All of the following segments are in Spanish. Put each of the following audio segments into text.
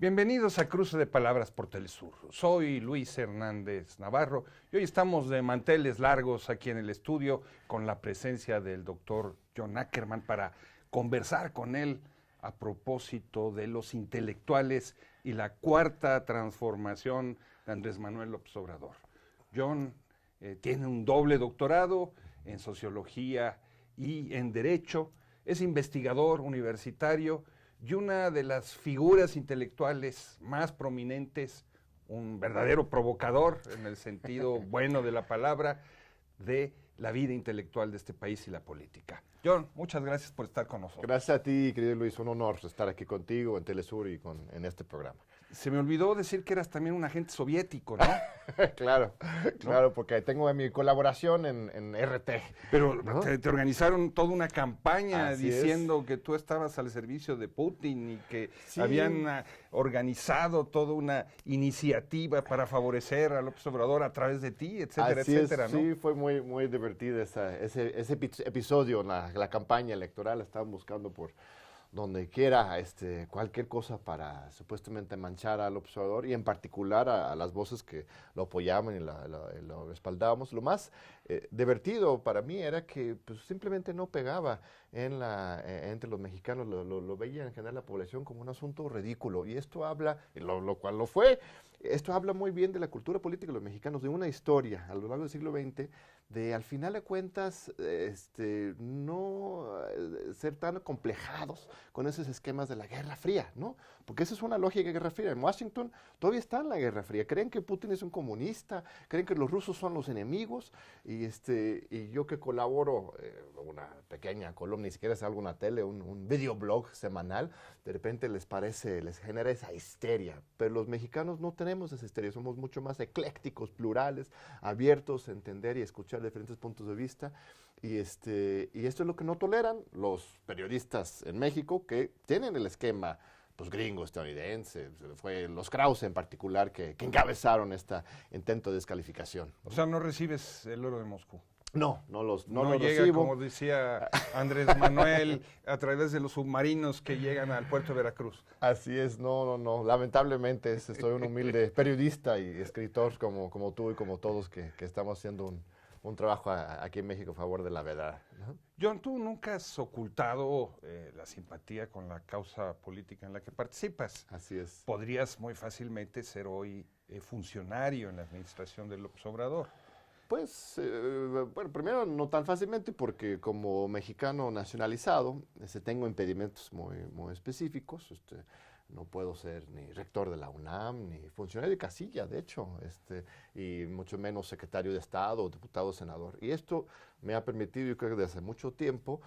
Bienvenidos a Cruce de Palabras por Telesur. Soy Luis Hernández Navarro y hoy estamos de manteles largos aquí en el estudio con la presencia del doctor John Ackerman para conversar con él a propósito de los intelectuales y la cuarta transformación de Andrés Manuel López Obrador. John tiene un doble doctorado en Sociología y en Derecho, es investigador universitario y una de las figuras intelectuales más prominentes, un verdadero provocador en el sentido bueno de la palabra, de la vida intelectual de este país y la política. John, muchas gracias por estar con nosotros. Gracias a ti, querido Luis, un honor estar aquí contigo en Telesur y en este programa. Se me olvidó decir que eras también un agente soviético, ¿no? Claro, porque tengo mi colaboración en RT. Pero ¿no? te organizaron toda una campaña Así diciendo que tú estabas al servicio de Putin y que Sí. habían organizado toda una iniciativa para favorecer a López Obrador a través de ti, etcétera, Así etcétera, es, ¿no? sí, fue muy divertido ese episodio en la campaña electoral. Estaban buscando por donde quiera cualquier cosa para supuestamente manchar al observador y en particular a las voces que lo apoyaban y lo respaldábamos. Lo más divertido para mí era que pues, simplemente no pegaba entre los mexicanos, lo veía en general la población como un asunto ridículo y esto habla, lo cual lo fue, esto habla muy bien de la cultura política de los mexicanos, de una historia a lo largo del siglo XX, de al final de cuentas no ser tan acomplejados con esos esquemas de la Guerra Fría, ¿no? Porque esa es una lógica de Guerra Fría. En Washington todavía está en la Guerra Fría. Creen que Putin es un comunista, creen que los rusos son los enemigos y yo que colaboro una pequeña columna, ni siquiera es algo en la tele, un videoblog semanal, de repente les genera esa histeria. Pero los mexicanos no tenemos esa histeria, somos mucho más eclécticos, plurales, abiertos a entender y escuchar diferentes puntos de vista. Y esto es lo que no toleran los periodistas en México que tienen el esquema pues gringo, estadounidense, fue los Krause en particular que encabezaron este intento de descalificación. O sea, no recibes el oro de Moscú. No lo llega, recibo. como decía Andrés Manuel, a través de los submarinos que llegan al puerto de Veracruz. Así es, no. Lamentablemente soy un humilde periodista y escritor como tú y como todos que estamos haciendo un trabajo aquí en México a favor de la verdad, ¿no? John, tú nunca has ocultado la simpatía con la causa política en la que participas. Así es. Podrías muy fácilmente ser hoy funcionario en la administración de López Obrador. Pues, bueno, primero no tan fácilmente porque como mexicano nacionalizado tengo impedimentos muy específicos. No puedo ser ni rector de la UNAM, ni funcionario de casilla, de hecho, y mucho menos secretario de Estado, diputado, senador. Y esto me ha permitido, yo creo que desde hace mucho tiempo,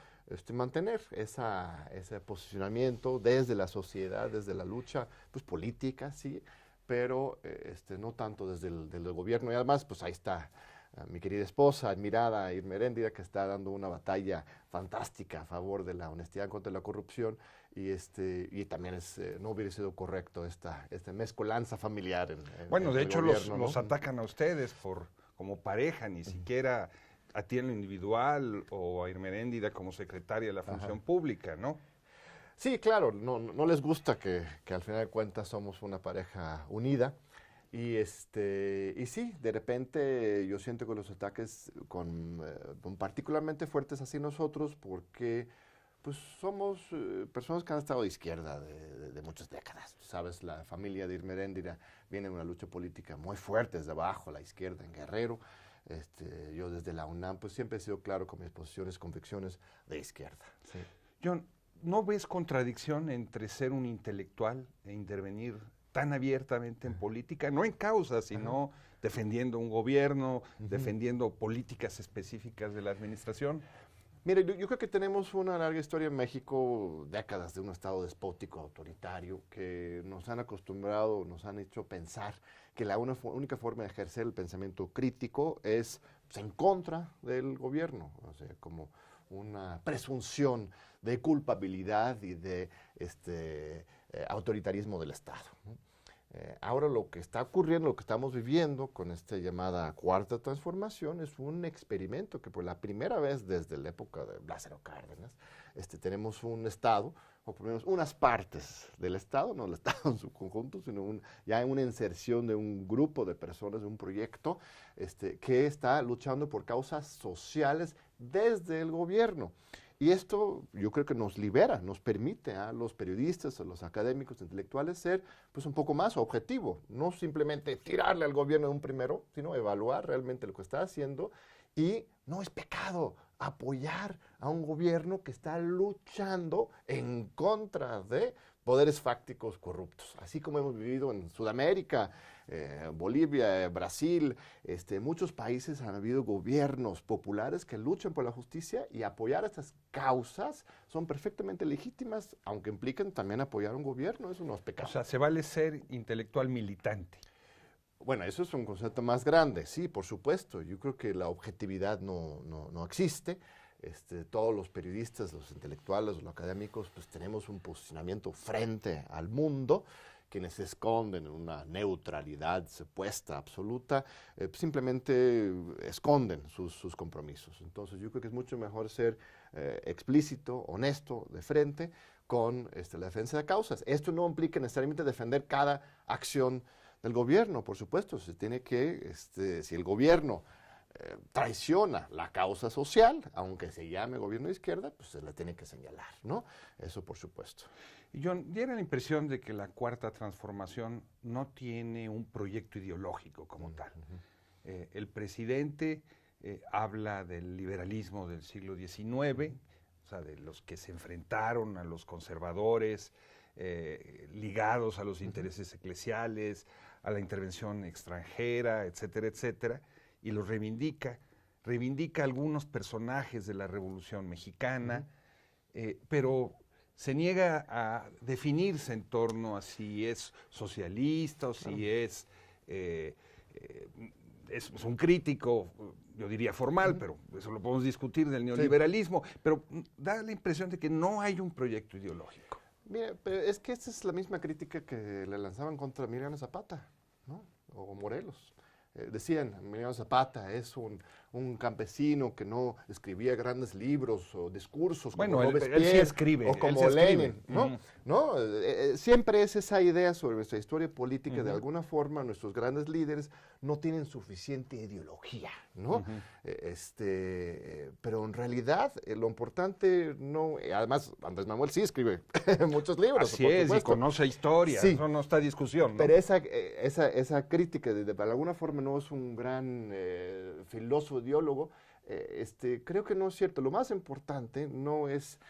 mantener ese posicionamiento desde la sociedad, desde la lucha pues, política, sí, pero no tanto desde el gobierno. Y además, pues ahí está mi querida esposa, admirada Irma Heréndira, que está dando una batalla fantástica a favor de la honestidad contra la corrupción y también no hubiera sido correcto esta mezcolanza familiar Bueno, de hecho gobierno, los ¿no? atacan a ustedes como pareja, ni siquiera a ti en lo individual o a Irma Heréndira como secretaria de la función pública, ¿no? Sí, claro, no les gusta que al final de cuentas somos una pareja unida. Y sí, de repente yo siento que los ataques con particularmente fuertes así nosotros porque pues somos personas que han estado de izquierda de muchas décadas. Sabes, la familia de Irma Heréndira viene de una lucha política muy fuerte desde abajo, la izquierda en Guerrero. Yo desde la UNAM pues siempre he sido claro con mis posiciones, convicciones de izquierda. Sí. John, ¿no ves contradicción entre ser un intelectual e intervenir tan abiertamente en política, no en causa, sino defendiendo un gobierno, defendiendo políticas específicas de la administración? Mire, yo creo que tenemos una larga historia en México, décadas de un estado despótico, autoritario, que nos han acostumbrado, nos han hecho pensar que la única forma de ejercer el pensamiento crítico es pues, en contra del gobierno, o sea, como una presunción de culpabilidad y de autoritarismo del Estado, ¿no? Ahora lo que está ocurriendo, lo que estamos viviendo con esta llamada cuarta transformación es un experimento que por la primera vez desde la época de Lázaro Cárdenas tenemos un Estado, o por lo menos unas partes del Estado, no el Estado en su conjunto, sino ya una inserción de un grupo de personas, de un proyecto que está luchando por causas sociales desde el gobierno. Y esto yo creo que nos libera, nos permite a los periodistas, a los académicos, intelectuales ser pues un poco más objetivo, no simplemente tirarle al gobierno de un primero, sino evaluar realmente lo que está haciendo y no es pecado apoyar a un gobierno que está luchando en contra de poderes fácticos corruptos, así como hemos vivido en Sudamérica, Bolivia, Brasil, muchos países han habido gobiernos populares que luchan por la justicia y apoyar estas causas son perfectamente legítimas, aunque impliquen también apoyar a un gobierno, eso no es pecado. O sea, se vale ser intelectual militante. Bueno, eso es un concepto más grande, sí, por supuesto. Yo creo que la objetividad no existe. Todos los periodistas, los intelectuales, los académicos, pues tenemos un posicionamiento frente al mundo. Quienes se esconden en una neutralidad supuesta, absoluta, simplemente esconden sus compromisos. Entonces yo creo que es mucho mejor ser explícito, honesto, de frente, con la defensa de causas. Esto no implica necesariamente defender cada acción del gobierno, por supuesto. Se tiene que, si el gobierno traiciona la causa social, aunque se llame gobierno de izquierda, pues se la tiene que señalar, ¿no? Eso por supuesto. Y John, diera la impresión de que la cuarta transformación no tiene un proyecto ideológico como tal. El presidente habla del liberalismo del siglo XIX, o sea, de los que se enfrentaron a los conservadores, ligados a los intereses eclesiales, a la intervención extranjera, etcétera, etcétera, y los reivindica algunos personajes de la Revolución Mexicana, pero se niega a definirse en torno a si es socialista o si es un crítico, yo diría formal, pero eso lo podemos discutir del neoliberalismo, pero da la impresión de que no hay un proyecto ideológico. Mira, pero es que esta es la misma crítica que le lanzaban contra Emiliano Zapata, ¿no? O Morelos. Decían, Emiliano Zapata es un campesino que no escribía grandes libros o discursos como Robespierre, él sí escribe, o como Lenin, ¿no? ¿No? Siempre es esa idea sobre nuestra historia política, de alguna forma nuestros grandes líderes no tienen suficiente ideología, ¿no? Pero en realidad lo importante no, además Andrés Manuel sí escribe muchos libros. Así es, y conoce historia, sí. Eso no está en discusión, ¿no? Pero esa crítica de alguna forma no es un gran filósofo, ideólogo, creo que no es cierto. Lo más importante no es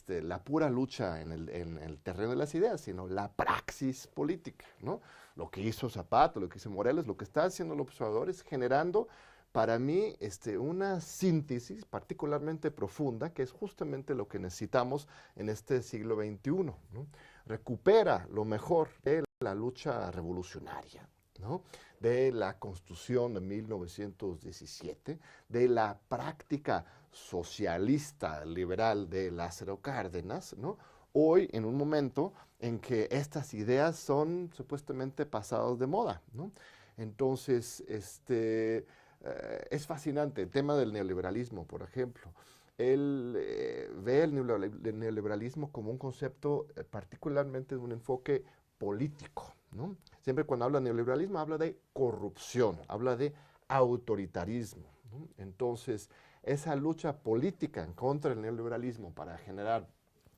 la pura lucha en el terreno de las ideas, sino la praxis política, ¿no? Lo que hizo Zapata, lo que hizo Morelos, lo que está haciendo López Obrador es generando, para mí, una síntesis particularmente profunda, que es justamente lo que necesitamos en este siglo XXI, ¿no? Recupera lo mejor de la lucha revolucionaria, ¿no? De la Constitución de 1917, de la práctica socialista liberal de Lázaro Cárdenas, ¿no? Hoy, en un momento en que estas ideas son supuestamente pasadas de moda, ¿no? Entonces, es fascinante el tema del neoliberalismo, por ejemplo. Él ve el neoliberalismo como un concepto particularmente de un enfoque político, ¿no? Siempre cuando habla de neoliberalismo habla de corrupción, habla de autoritarismo, ¿no? Entonces, esa lucha política en contra del neoliberalismo para generar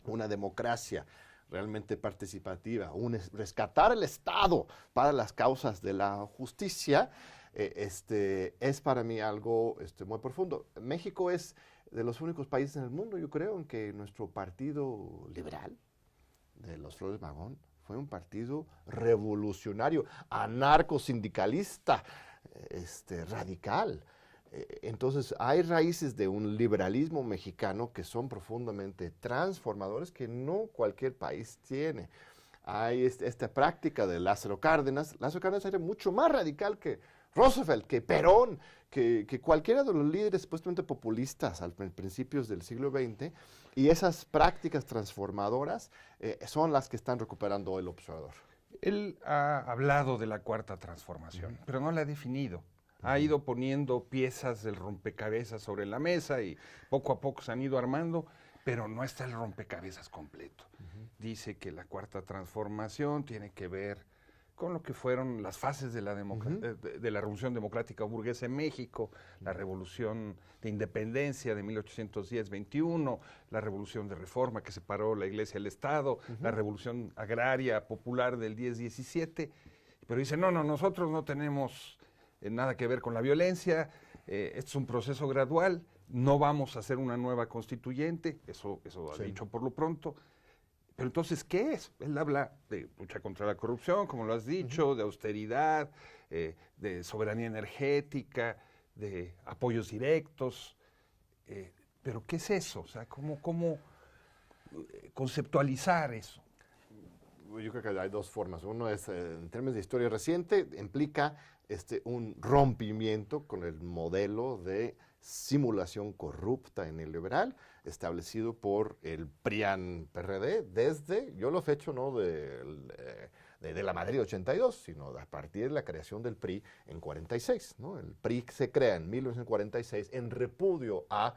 una democracia realmente participativa, rescatar el Estado para las causas de la justicia, es para mí algo muy profundo. México es de los únicos países en el mundo, yo creo, en que nuestro partido liberal, de los Flores Magón, fue un partido revolucionario, anarcosindicalista, radical. Entonces, hay raíces de un liberalismo mexicano que son profundamente transformadores que no cualquier país tiene. Hay esta práctica de Lázaro Cárdenas. Lázaro Cárdenas era mucho más radical que Roosevelt, que Perón, que cualquiera de los líderes supuestamente populistas a principios del siglo XX, y esas prácticas transformadoras son las que están recuperando hoy el observador. Él ha hablado de la cuarta transformación, pero no la ha definido. Ha ido poniendo piezas del rompecabezas sobre la mesa y poco a poco se han ido armando, pero no está el rompecabezas completo. Dice que la cuarta transformación tiene que ver con lo que fueron las fases de la Revolución Democrática Burguesa en México, la Revolución de Independencia de 1810-21, la Revolución de Reforma que separó la Iglesia del Estado, la Revolución Agraria Popular del 10-17, pero dice, no, nosotros no tenemos nada que ver con la violencia, esto es un proceso gradual, no vamos a hacer una nueva constituyente, eso ha dicho por lo pronto. Pero entonces, ¿qué es? Él habla de lucha contra la corrupción, como lo has dicho, de austeridad, de soberanía energética, de apoyos directos. Pero ¿qué es eso? O sea, ¿cómo conceptualizar eso? Yo creo que hay dos formas. Uno es, en términos de historia reciente, implica un rompimiento con el modelo de simulación corrupta en el liberal establecido por el PRIAN-PRD desde, yo lo fecho no de la Madrid 82, sino a partir de la creación del PRI en 46. ¿no? El PRI se crea en 1946 en repudio a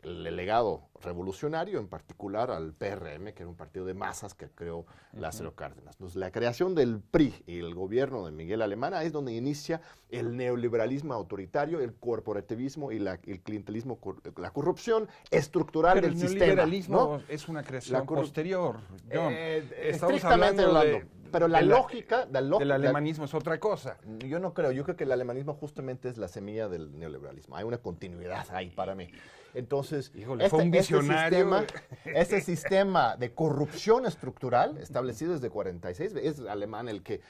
el legado revolucionario, en particular al PRM, que era un partido de masas que creó Lázaro Cárdenas. Entonces, la creación del PRI y el gobierno de Miguel Alemán es donde inicia el neoliberalismo autoritario, el corporativismo y el clientelismo, la corrupción estructural del sistema. El neoliberalismo es una creación posterior, John. Estamos hablando pero la lógica del alemanismo es otra cosa. Yo no creo, yo creo que el alemanismo justamente es la semilla del neoliberalismo. Hay una continuidad ahí para mí. Entonces, fue un visionario. Este sistema de corrupción estructural establecido desde 46, es alemán el que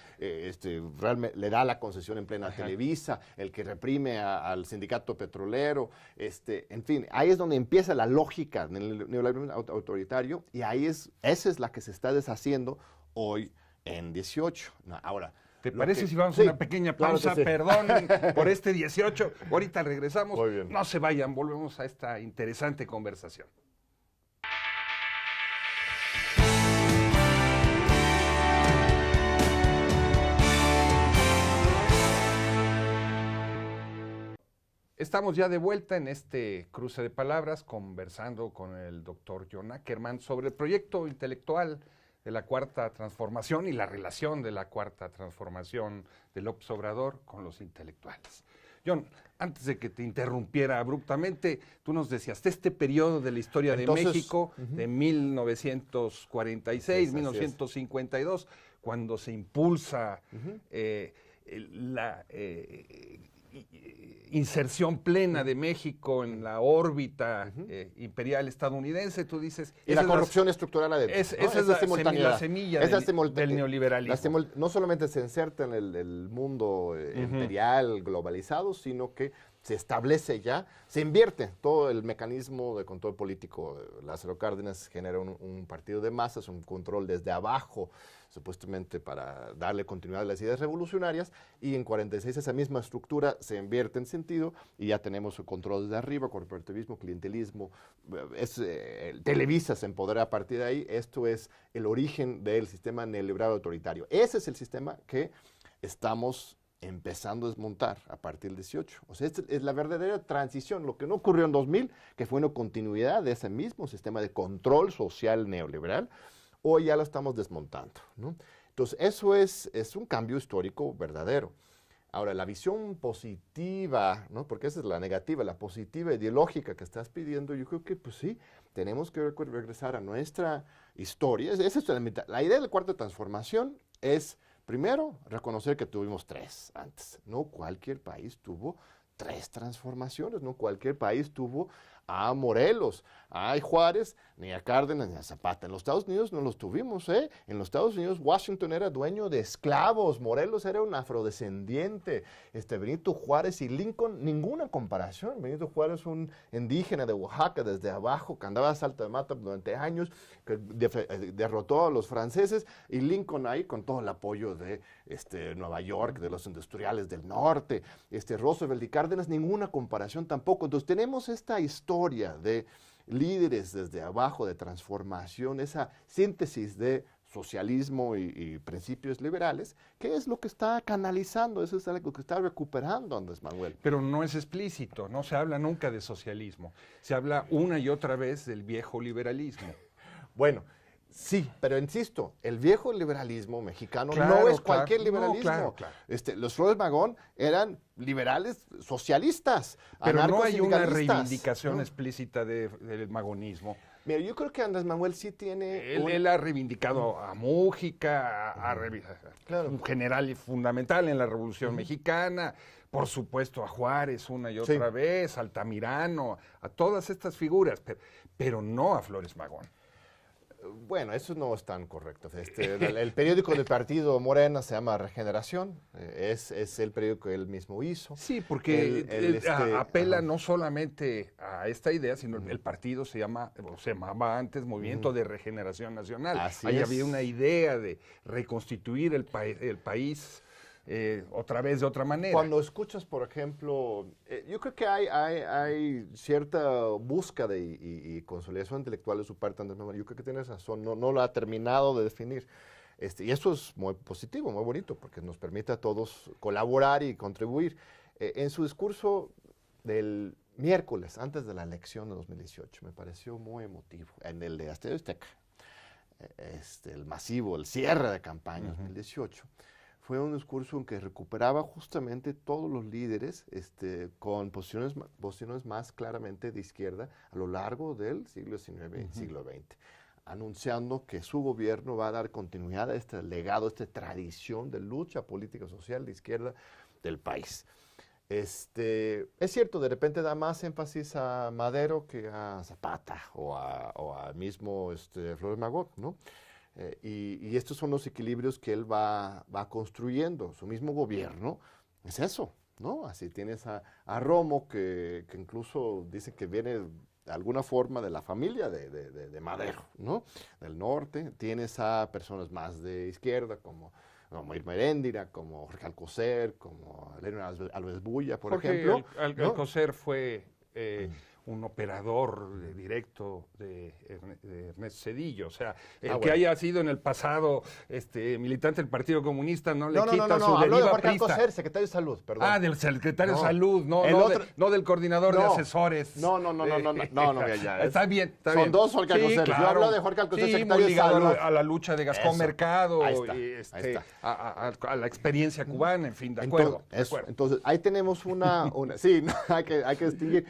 realmente le da la concesión en plena Televisa, el que reprime al sindicato petrolero, en fin, ahí es donde empieza la lógica del neoliberalismo autoritario y esa es la que se está deshaciendo hoy en 18. No, ahora, ¿te parece si vamos a una pequeña pausa? Claro, Perdón por este 18. Ahorita regresamos. Muy bien. No se vayan, volvemos a esta interesante conversación. Estamos ya de vuelta en este cruce de palabras conversando con el doctor John Ackerman sobre el proyecto intelectual de la Cuarta Transformación y la relación de la Cuarta Transformación de López Obrador con los intelectuales. John, antes de que te interrumpiera abruptamente, tú nos decías, este periodo de la historia de México, de 1946, 1952, cuando se impulsa la inserción plena de México en la órbita imperial estadounidense, tú dices... Y la corrupción estructural adentro. Esa es la semilla del neoliberalismo. No solamente se inserta en el mundo imperial globalizado, sino que se establece ya, se invierte todo el mecanismo de control político. Lázaro Cárdenas genera un partido de masas, un control desde abajo, supuestamente para darle continuidad a las ideas revolucionarias, y en 46 esa misma estructura se invierte en sentido y ya tenemos el control desde arriba, corporativismo, clientelismo, Televisa se empodera a partir de ahí. Esto es el origen del sistema neoliberal autoritario. Ese es el sistema que estamos empezando a desmontar a partir del 18. O sea, esta es la verdadera transición, lo que no ocurrió en 2000, que fue una continuidad de ese mismo sistema de control social neoliberal, hoy ya lo estamos desmontando, ¿no? Entonces, eso es un cambio histórico verdadero. Ahora, la visión positiva, ¿no? Porque esa es la negativa, la positiva ideológica que estás pidiendo, yo creo que, pues sí, tenemos que regresar a nuestra historia. Esa es la idea de la Cuarta Transformación es, primero, reconocer que tuvimos tres antes. No cualquier país tuvo tres transformaciones, no cualquier país tuvo a Morelos, a Juárez, ni a Cárdenas, ni a Zapata. En los Estados Unidos no los tuvimos, ¿eh? En los Estados Unidos Washington era dueño de esclavos, Morelos era un afrodescendiente, Benito Juárez y Lincoln, ninguna comparación. Benito Juárez, un indígena de Oaxaca desde abajo, que andaba a salto de mata durante años, que derrotó a los franceses, y Lincoln ahí con todo el apoyo de Nueva York, de los industriales del norte, Roosevelt y Cárdenas, ninguna comparación tampoco. Entonces tenemos esta historia de líderes desde abajo, de transformación, esa síntesis de socialismo y principios liberales, que es lo que está canalizando, eso es lo que está recuperando Andrés Manuel. Pero no es explícito, no se habla nunca de socialismo, se habla una y otra vez del viejo liberalismo. Bueno, sí, pero insisto, el viejo liberalismo mexicano Claro, no es claro, cualquier no, liberalismo. claro, claro. Los Flores Magón eran liberales socialistas, Pero no hay una anarcosindicalistas, reivindicación ¿no? explícita del magonismo. Mira, yo creo que Andrés Manuel sí tiene... Él ha reivindicado a Mújica, Claro. un general fundamental en la Revolución Mexicana, por supuesto a Juárez una y otra vez, a Altamirano, a todas estas figuras, pero no a Flores Magón. Bueno, eso no es tan correcto. El periódico del partido Morena se llama Regeneración, es el periódico que él mismo hizo. Sí, porque apela no solamente a esta idea, sino el partido se llamaba antes Movimiento de Regeneración Nacional. Ahí había una idea de reconstituir el país otra vez de otra manera. Cuando escuchas, por ejemplo, yo creo que hay cierta búsqueda y consolidación intelectual de su parte, Andrés Manuel. Yo creo que tienes razón, no lo ha terminado de definir. Y eso es muy positivo, muy bonito, porque nos permite a todos colaborar y contribuir. En su discurso del miércoles, antes de la elección de 2018, me pareció muy emotivo, en el de Estadio Azteca, el masivo, el cierre de campaña 2018. Fue un discurso en que recuperaba justamente todos los líderes con posiciones más claramente de izquierda a lo largo del siglo XIX y siglo XX, anunciando que su gobierno va a dar continuidad a este legado, a esta tradición de lucha política social de izquierda del país. Es cierto, de repente da más énfasis a Madero que a Zapata o a mismo Flores Magón, ¿no? Y estos son los equilibrios que él va construyendo. Su mismo gobierno es eso, ¿no? Así tienes a Romo, que incluso dice que viene de alguna forma de la familia de Madero, ¿no? Del norte. Tienes a personas más de izquierda, como Irma Heréndira, como Jorge Alcocer, como Elena Álvarez Bulla, por ejemplo. Alcocer fue un operador directo de Ernesto Zedillo. O sea, que haya sido en el pasado militante del Partido Comunista no le quita su habló de deriva Jorge prista. Alcocer, secretario de Salud, perdón. Ah, del secretario de Salud, no del coordinador de asesores. No, ya. Está bien, está Son bien. dos Jorge Alcocer. Claro. Yo hablo de Jorge Alcocer, secretario muy de Salud. ligado a la lucha de Gascón Mercado, Ahí está. a la experiencia cubana, en fin, de acuerdo. Entonces, ahí tenemos sí, hay que distinguir.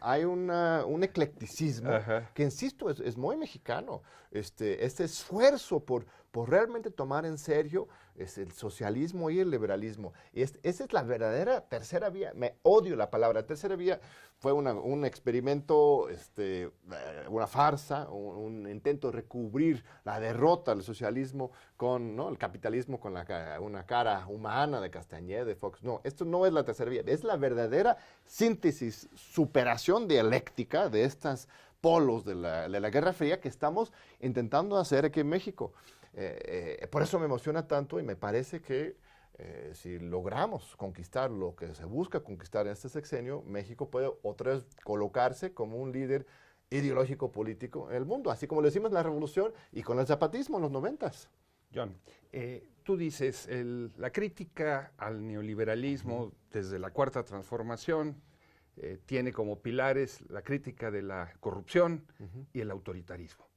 Hay un eclecticismo que, insisto, es muy mexicano. Este esfuerzo por realmente tomar en serio el socialismo y el liberalismo. Esa es la verdadera tercera vía. Me odio la palabra tercera vía. Fue un experimento, una farsa, un intento de recubrir la derrota del socialismo con el capitalismo con una cara humana de Castañeda, de Fox. No, esto no es la tercera vía. Es la verdadera síntesis, superación dialéctica de estos polos de la Guerra Fría que estamos intentando hacer aquí en México. Por eso me emociona tanto y me parece que si logramos conquistar lo que se busca conquistar en este sexenio, México puede otra vez colocarse como un líder ideológico político en el mundo, así como lo hicimos en la Revolución y con el zapatismo en los 90s. John, tú dices, la crítica al neoliberalismo desde la Cuarta Transformación tiene como pilares la crítica de la corrupción y el autoritarismo.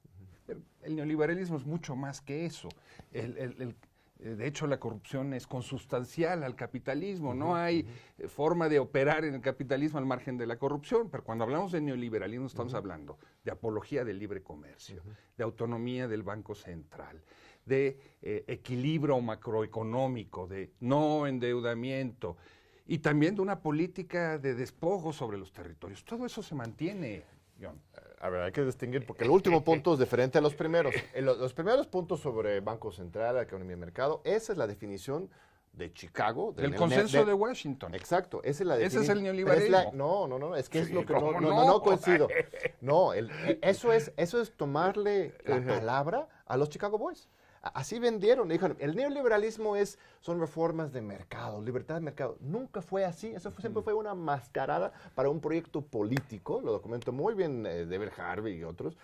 El neoliberalismo es mucho más que eso. De hecho, la corrupción es consustancial al capitalismo. No hay forma de operar en el capitalismo al margen de la corrupción. Pero cuando hablamos de neoliberalismo estamos hablando de apología del libre comercio, de autonomía del Banco Central, de equilibrio macroeconómico, de no endeudamiento y también de una política de despojo sobre los territorios. Todo eso se mantiene, John. A ver, hay que distinguir, porque el último punto es diferente a los primeros. Los primeros puntos sobre Banco Central, economía y mercado, esa es la definición de Chicago. Del consenso de Washington. Exacto, esa es la definición. Ese es el neoliberalismo. No, es que es lo que no coincido. No, eso es tomarle la palabra a los Chicago Boys. Así vendieron, dijeron, el neoliberalismo son reformas de mercado, libertad de mercado. Nunca fue así, siempre fue una mascarada para un proyecto político, lo documentó muy bien David Harvey y otros.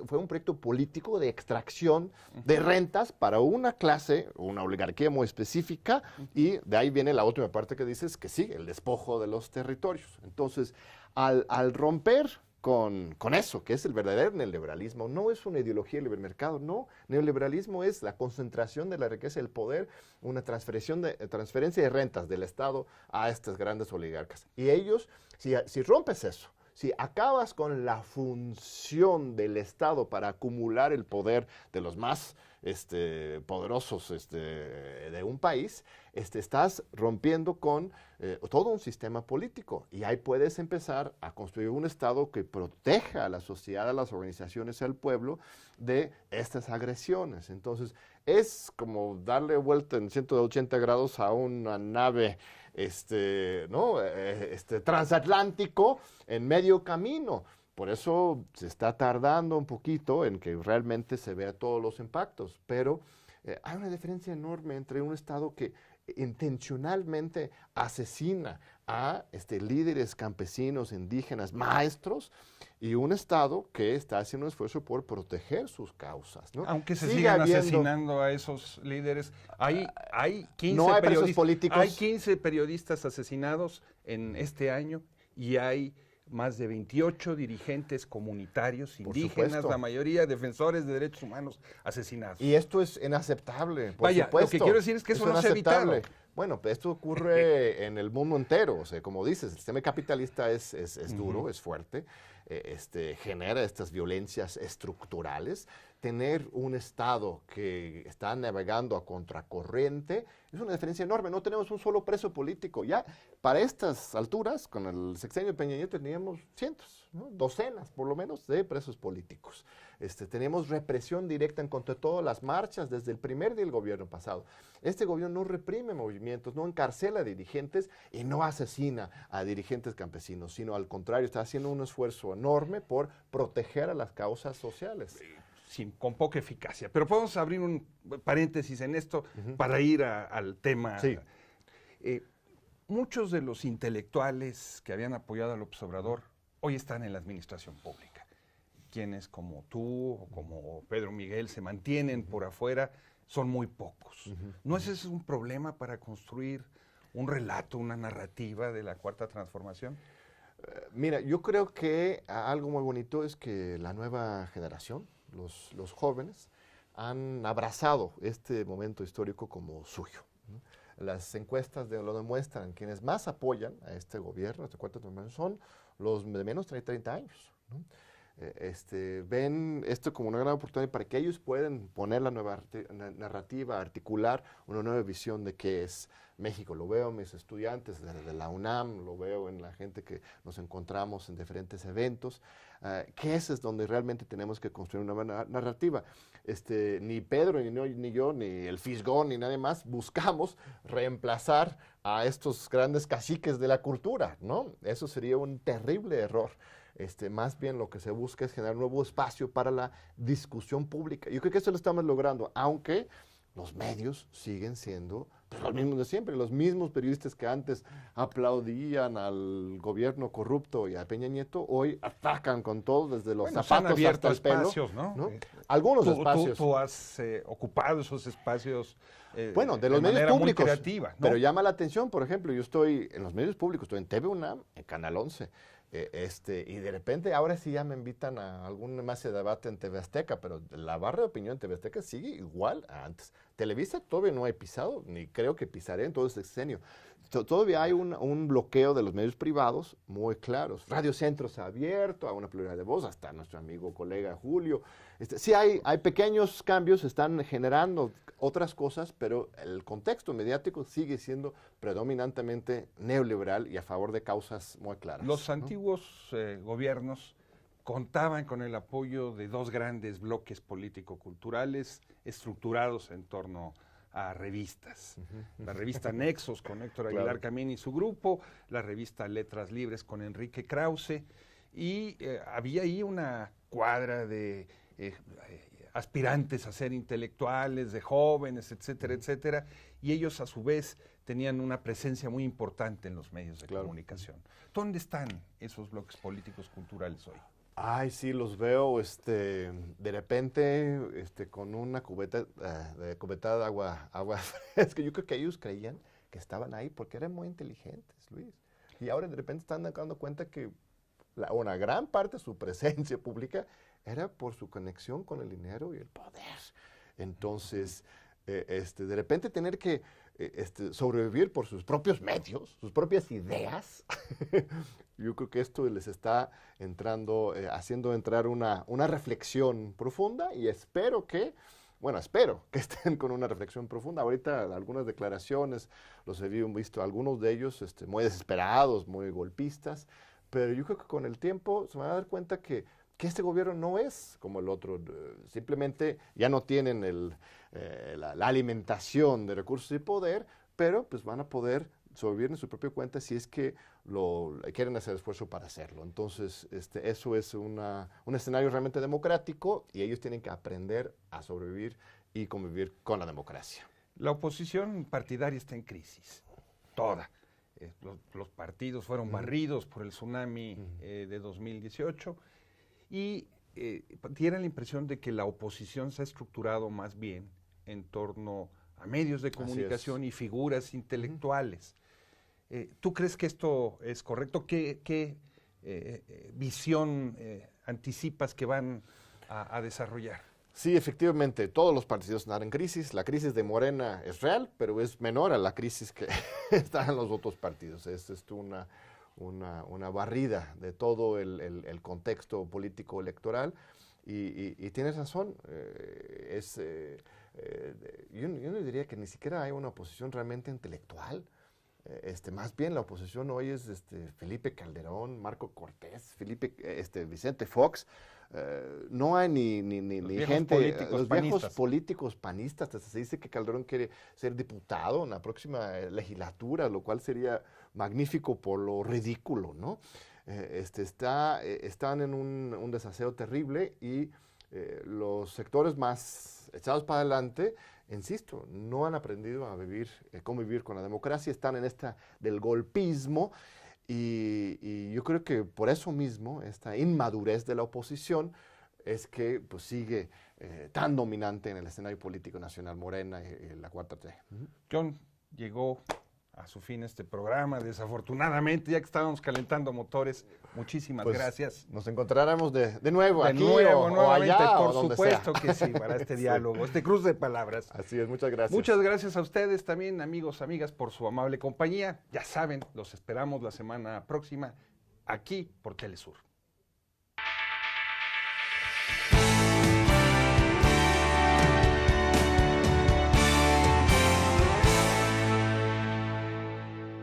Fue un proyecto político de extracción de rentas para una clase, una oligarquía muy específica, y de ahí viene la última parte que dices, que sí, el despojo de los territorios. Entonces, al romper con eso, que es el verdadero neoliberalismo, no es una ideología del libre mercado, no, neoliberalismo es la concentración de la riqueza y el poder, una transferencia de rentas del Estado a estas grandes oligarcas. Y ellos, si rompes eso, si acabas con la función del Estado para acumular el poder de los más poderosos de un país, estás rompiendo con todo un sistema político. Y ahí puedes empezar a construir un Estado que proteja a la sociedad, a las organizaciones, al pueblo de estas agresiones. Entonces, es como darle vuelta en 180 grados a una nave transatlántico en medio camino. Por eso se está tardando un poquito en que realmente se vea todos los impactos, pero hay una diferencia enorme entre un Estado que intencionalmente asesina a líderes campesinos, indígenas, maestros, y un Estado que está haciendo un esfuerzo por proteger sus causas, ¿no? Aunque se sigan asesinando a esos líderes, hay 15 periodistas asesinados en este año y hay más de 28 dirigentes comunitarios indígenas, la mayoría defensores de derechos humanos asesinados. Y esto es inaceptable, por Vaya, supuesto. Lo que quiero decir es que eso no se ha evitado. Bueno, pues esto ocurre en el mundo entero. O sea, como dices, el sistema capitalista es duro, es fuerte, genera estas violencias estructurales. Tener un Estado que está navegando a contracorriente es una diferencia enorme. No tenemos un solo preso político. Ya para estas alturas, con el sexenio de Peña Nieto, teníamos cientos, ¿no? Docenas por lo menos de presos políticos. Tenemos represión directa en contra de todas las marchas desde el primer día del gobierno pasado. Este gobierno no reprime movimientos, no encarcela a dirigentes y no asesina a dirigentes campesinos, sino al contrario, está haciendo un esfuerzo enorme por proteger a las causas sociales. Sí, con poca eficacia. Pero podemos abrir un paréntesis en esto para ir al tema. Sí. Muchos de los intelectuales que habían apoyado al López Obrador hoy están en la administración pública. Quienes como tú o como Pedro Miguel se mantienen por afuera son muy pocos. ¿No ese es un problema para construir un relato, una narrativa de la Cuarta Transformación? Mira, yo creo que algo muy bonito es que la nueva generación, los jóvenes, han abrazado este momento histórico como suyo, ¿no? Las encuestas lo demuestran. Quienes más apoyan a este gobierno, a esta Cuarta Transformación, son los de menos de 30 años, ¿no? Ven esto como una gran oportunidad para que ellos puedan poner la nueva narrativa, articular una nueva visión de qué es México. Lo veo en mis estudiantes de la UNAM, lo veo en la gente que nos encontramos en diferentes eventos, que ese es donde realmente tenemos que construir una nueva narrativa. Ni Pedro, ni yo, ni el Fisgón, ni nadie más buscamos reemplazar a estos grandes caciques de la cultura, ¿no? Eso sería un terrible error. Más bien lo que se busca es generar un nuevo espacio para la discusión pública. Yo creo que eso lo estamos logrando, aunque los medios siguen siendo pues, los mismos de siempre. Los mismos periodistas que antes aplaudían al gobierno corrupto y a Peña Nieto, hoy atacan con todo, desde los zapatos hasta el espacios, pelo. ¿no? Algunos espacios. Tú has ocupado esos espacios bueno, de los medios públicos, muy creativa, ¿no? Pero llama la atención, por ejemplo, yo estoy en los medios públicos, estoy en TV UNAM, en Canal 11, y de repente ahora sí ya me invitan a algún más de debate en TV Azteca, pero la barra de opinión en TV Azteca sigue igual a antes. Televisa todavía no he pisado, ni creo que pisaré en todo este sexenio. Todavía hay un bloqueo de los medios privados muy claros. Radio Centro se ha abierto a una pluralidad de voz, hasta nuestro amigo, colega Julio. Sí hay pequeños cambios, están generando otras cosas, pero el contexto mediático sigue siendo predominantemente neoliberal y a favor de causas muy claras. Los antiguos gobiernos contaban con el apoyo de dos grandes bloques político-culturales estructurados en torno a revistas. La revista Nexos con Héctor Aguilar Camín y su grupo, la revista Letras Libres con Enrique Krause, y había ahí una cuadra de aspirantes a ser intelectuales, de jóvenes, etcétera, etcétera, y ellos a su vez tenían una presencia muy importante en los medios de comunicación. ¿Dónde están esos bloques políticos culturales hoy? Ay, sí, los veo, de repente, con una cubeta de agua fresca. Yo creo que ellos creían que estaban ahí porque eran muy inteligentes, Luis. Y ahora de repente están dando cuenta que una gran parte de su presencia pública era por su conexión con el dinero y el poder. Entonces, de repente tener que sobrevivir por sus propios medios, sus propias ideas, yo creo que esto les está haciendo entrar una reflexión profunda y espero que estén con una reflexión profunda. Ahorita algunas declaraciones, los he visto, algunos de ellos muy desesperados, muy golpistas, pero yo creo que con el tiempo se van a dar cuenta que este gobierno no es como el otro, simplemente ya no tienen la alimentación de recursos y poder, pero pues van a poder sobrevivir en su propia cuenta si es que quieren hacer esfuerzo para hacerlo. Entonces, eso es un escenario realmente democrático y ellos tienen que aprender a sobrevivir y convivir con la democracia. La oposición partidaria está en crisis, toda. Los partidos fueron barridos por el tsunami de 2018 y tiene la impresión de que la oposición se ha estructurado más bien en torno a medios de comunicación y figuras intelectuales. ¿Tú crees que esto es correcto? ¿Qué visión anticipas que van a desarrollar? Sí, efectivamente, todos los partidos están en crisis. La crisis de Morena es real, pero es menor a la crisis que está en los otros partidos. Es una barrida de todo el contexto político electoral. Y tienes razón, yo no diría que ni siquiera hay una oposición realmente intelectual. Más bien la oposición hoy es Felipe Calderón, Marco Cortés, Vicente Fox. No hay ni gente, los viejos políticos panistas. Se dice que Calderón quiere ser diputado en la próxima legislatura, lo cual sería magnífico por lo ridículo, ¿no? Están en un desaseo terrible y los sectores más echados para adelante, insisto, no han aprendido a convivir con la democracia, están en esta del golpismo y yo creo que por eso mismo, esta inmadurez de la oposición es que pues, sigue tan dominante en el escenario político nacional, Morena y la 4T. John, llegó a su fin este programa, desafortunadamente, ya que estábamos calentando motores. Muchísimas gracias. Nos encontraremos de nuevo aquí o allá, por o supuesto que sí, para este diálogo, este cruce de palabras. Así es, muchas gracias. Muchas gracias a ustedes también, amigos, amigas, por su amable compañía. Ya saben, los esperamos la semana próxima aquí por Telesur.